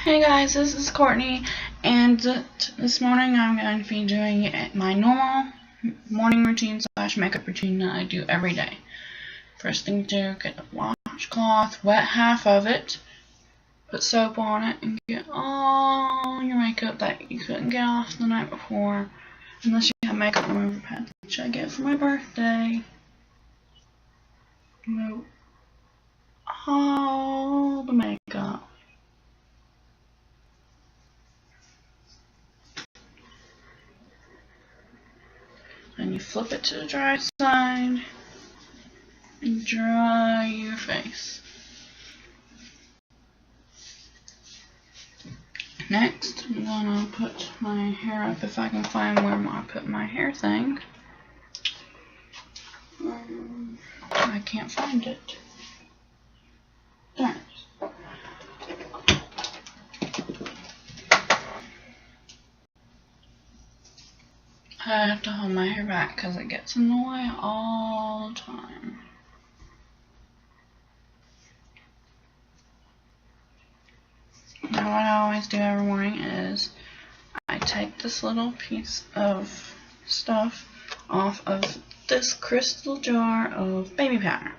Hey guys, this is Courtney, and this morning I'm going to be doing my normal morning routine / makeup routine that I do every day. First thing to do, get a washcloth, wet half of it, put soap on it, and get all your makeup that you couldn't get off the night before, unless you have makeup remover pads, which I get for my birthday. Remove all the makeup. Then you flip it to the dry side and dry your face. Next, I'm gonna put my hair up if I can find where I put my hair thing. I can't find it. There it is. I have to hold my hair back because it gets in the way all the time. Now what I always do every morning is I take this little piece of stuff off of this crystal jar of baby powder.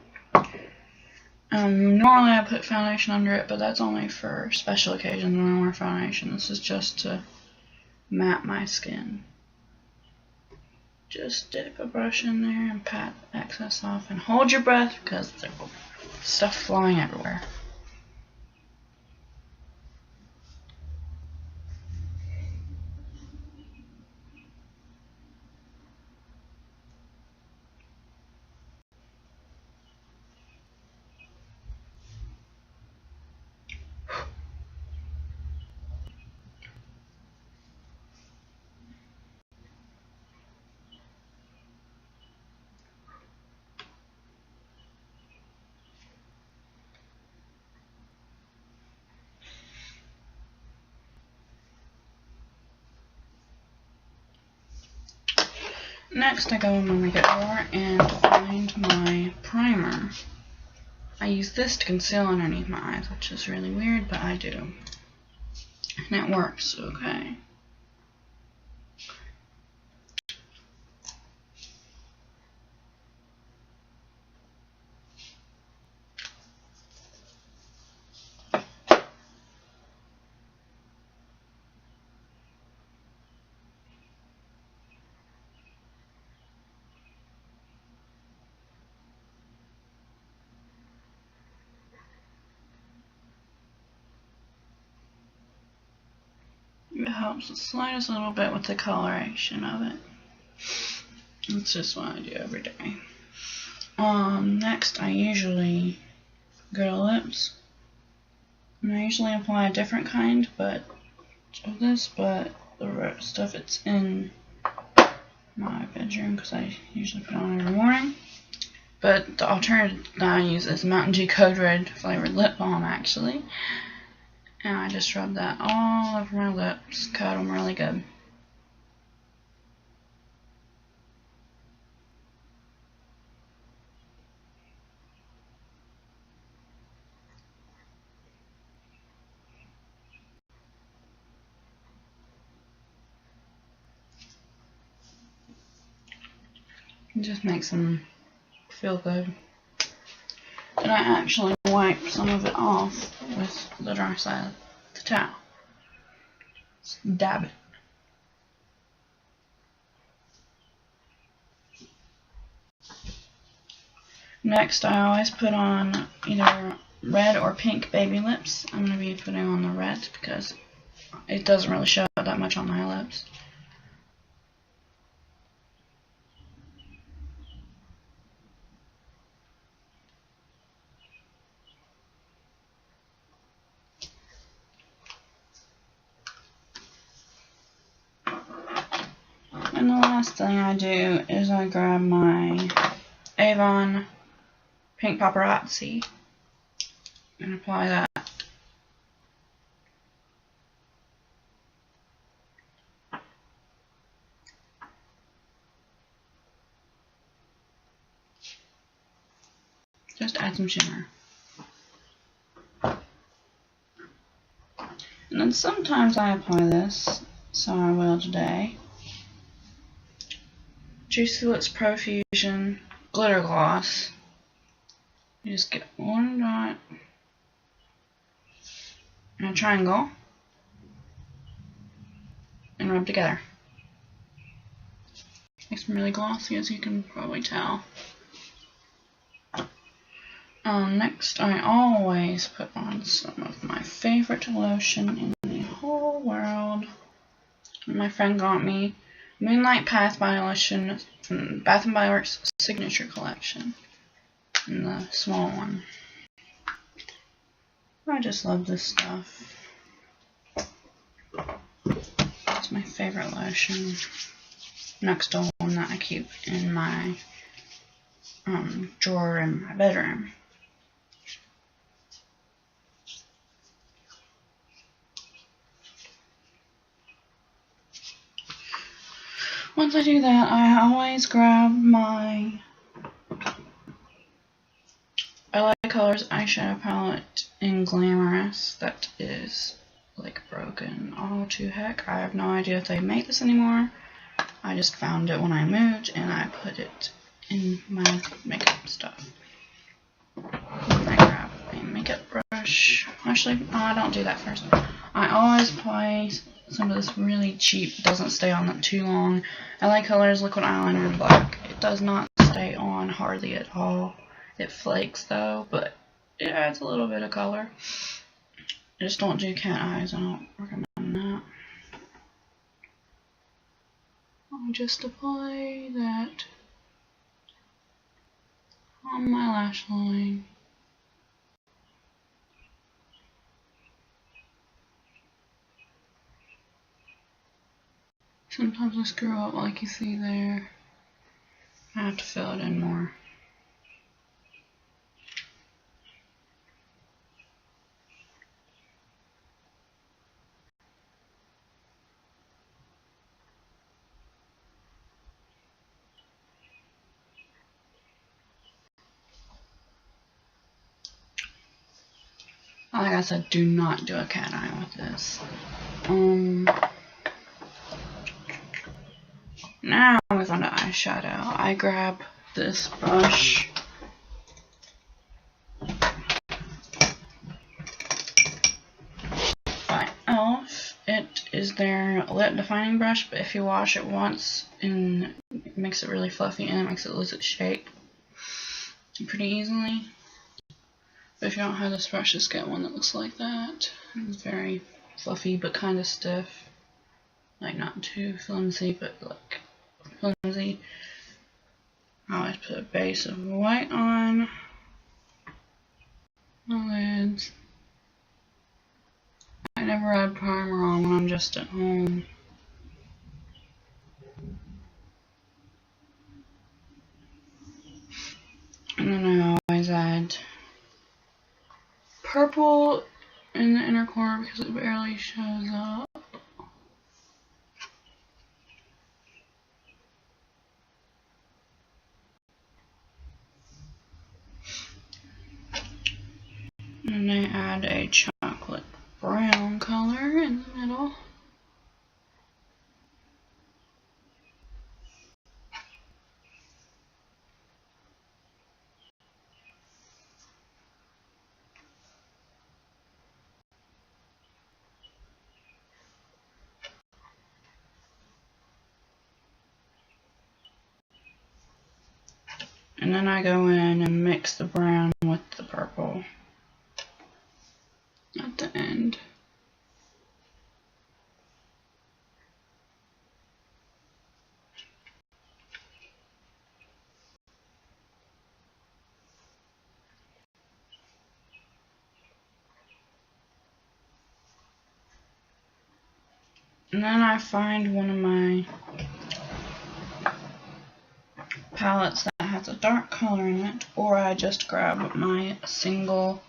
Normally I put foundation under it, but that's only for special occasions when I wear foundation. This is just to matte my skin. Just dip a brush in there and pat excess off and hold your breath because there's stuff flying everywhere. Next I go in my makeup drawer and find my primer. I use this to conceal underneath my eyes, which is really weird, but I do. And it works okay. It helps the slightest little bit with the coloration of it. That's just what I do every day. Next I usually go to lips. And I usually apply a different kind of this, but the rest of it's in my bedroom because I usually put it on every morning. But the alternative that I use is Mountain Dew Code Red flavored lip balm actually. And I just rub that all over my lips, coat them really good. It just makes them feel good. And I actually wipe some of it off with the dry side of the towel. Just dab it. Next, I always put on either red or pink baby lips. I'm going to be putting on the red because it doesn't really show up that much on my lips. And the last thing I do is I grab my Avon Pink Paparazzi and apply that. Just add some shimmer. And then sometimes I apply this, so I will today. Juicy Lips Profusion Glitter Gloss. You just get one dot and a triangle and rub together. Makes them really glossy, as you can probably tell. Next, I always put on some of my favorite lotion in the whole world. My friend got me Moonlight Path Body Lotion from Bath & Body Works Signature Collection, in the small one. I just love this stuff. It's my favorite lotion. Next to one that I keep in my drawer in my bedroom. Once I do that, I always grab my LA Colors eyeshadow palette in Glamorous. That is like broken. Oh, to heck. I have no idea if they make this anymore. I just found it when I moved and I put it in my makeup stuff. And I grab a makeup brush. Actually, no, I don't do that first. I always apply some of this really cheap, doesn't stay on that too long, LA Colors Liquid Eyeliner in Black. It does not stay on hardly at all. It flakes though, but it adds a little bit of color. I just don't do cat eyes. I don't recommend that. I'll just apply that on my lash line. Sometimes I screw up like you see there. I have to fill it in more. Like I said, do not do a cat eye with this. Now we move on to eyeshadow. I grab this brush. By e.l.f. It is their lip defining brush, but if you wash it once, it makes it really fluffy and it makes it lose its shape pretty easily. But if you don't have this brush, just get one that looks like that. It's very fluffy but kind of stiff. Like not too flimsy, but like flimsy. I always put a base of white on my lids. I never add primer on when I'm just at home. And then I always add purple in the inner corner because it barely shows up. And I add a chocolate brown color in the middle. And then I go in and mix the brown with the purple at the end. And then I find one of my palettes that has a dark color in it, or I just grab my single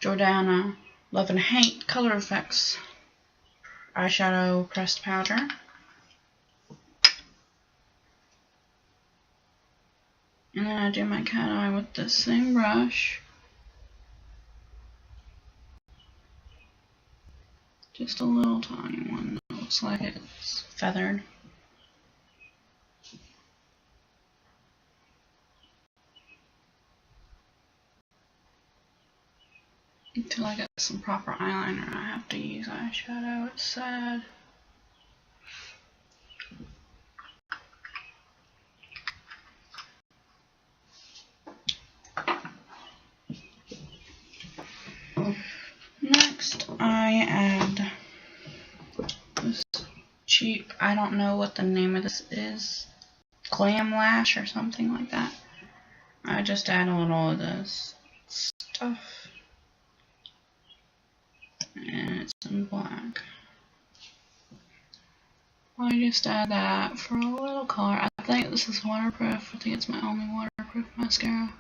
Jordana Love and Hate Color Effects eyeshadow pressed powder. And then I do my cat eye with this same brush. Just a little tiny one that looks like it's feathered. Until I get some proper eyeliner, I have to use eyeshadow. It's sad. Next, I add this cheap, I don't know what the name of this is, Glam Lash or something like that. I just add a little of this stuff, and it's in black. I just add that for a little color. I think this is waterproof. I think it's my only waterproof mascara.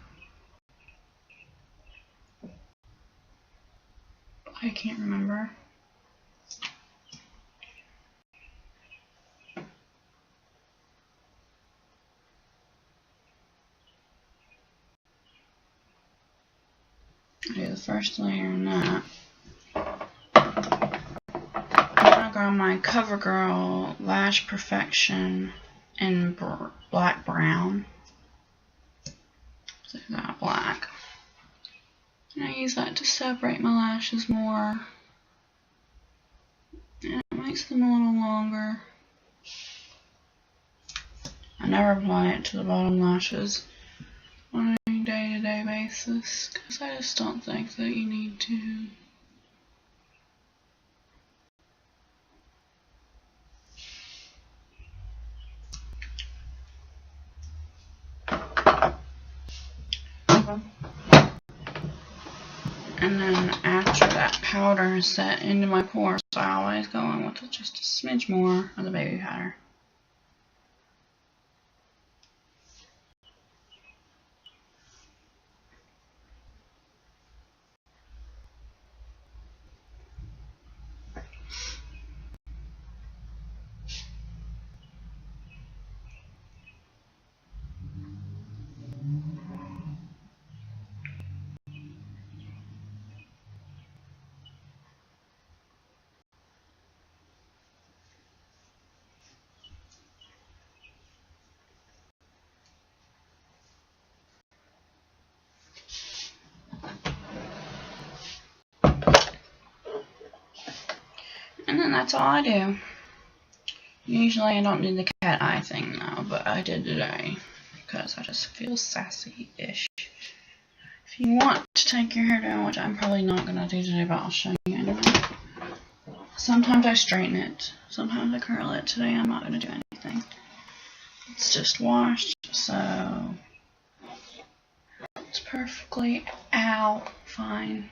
I can't remember. I do the first layer in that. I'm gonna go on my CoverGirl Lash Perfection in black brown. So that black. And I use that to separate my lashes more. And it makes them a little longer. I never apply it to the bottom lashes on a day-to-day basis because I just don't think that you need to. And then after that powder is set into my pores, I always go in with just a smidge more of the baby powder. And then that's all I do. Usually I don't do the cat eye thing though, but I did today because I just feel sassy-ish. If you want to take your hair down, which I'm probably not going to do today, but I'll show you anyway. Sometimes I straighten it, sometimes I curl it. Today I'm not going to do anything. It's just washed, so it's perfectly out fine.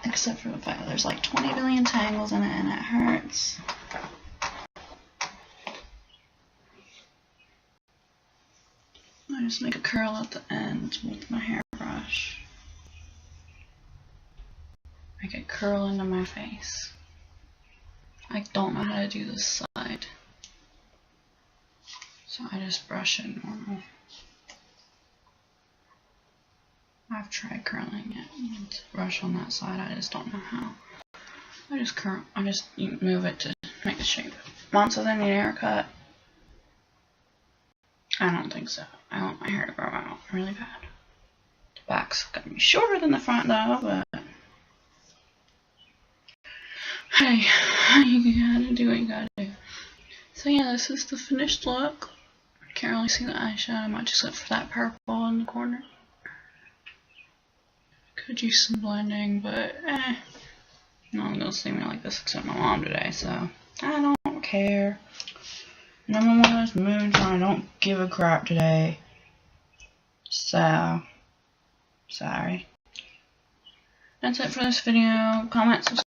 Except for the fact that there's like 20 billion tangles in it and it hurts. I just make a curl at the end with my hairbrush. Make it curl into my face. I don't know how to do this side, so I just brush it normal. I've tried curling it and brush on that side, I just don't know how. I just curl, move it to make the shape. Mom says I need a haircut. I don't think so. I want my hair to grow out really bad. The back's gonna be shorter than the front though, but hey, you gotta do what you gotta do. So yeah, this is the finished look. Can't really see the eyeshadow, I might just look for that purple in the corner. Could use some blending, but no one gonna see me like this except my mom today, so I don't care. And I'm in one of those moods where I don't give a crap today. So, sorry. That's it for this video. Comment, subscribe.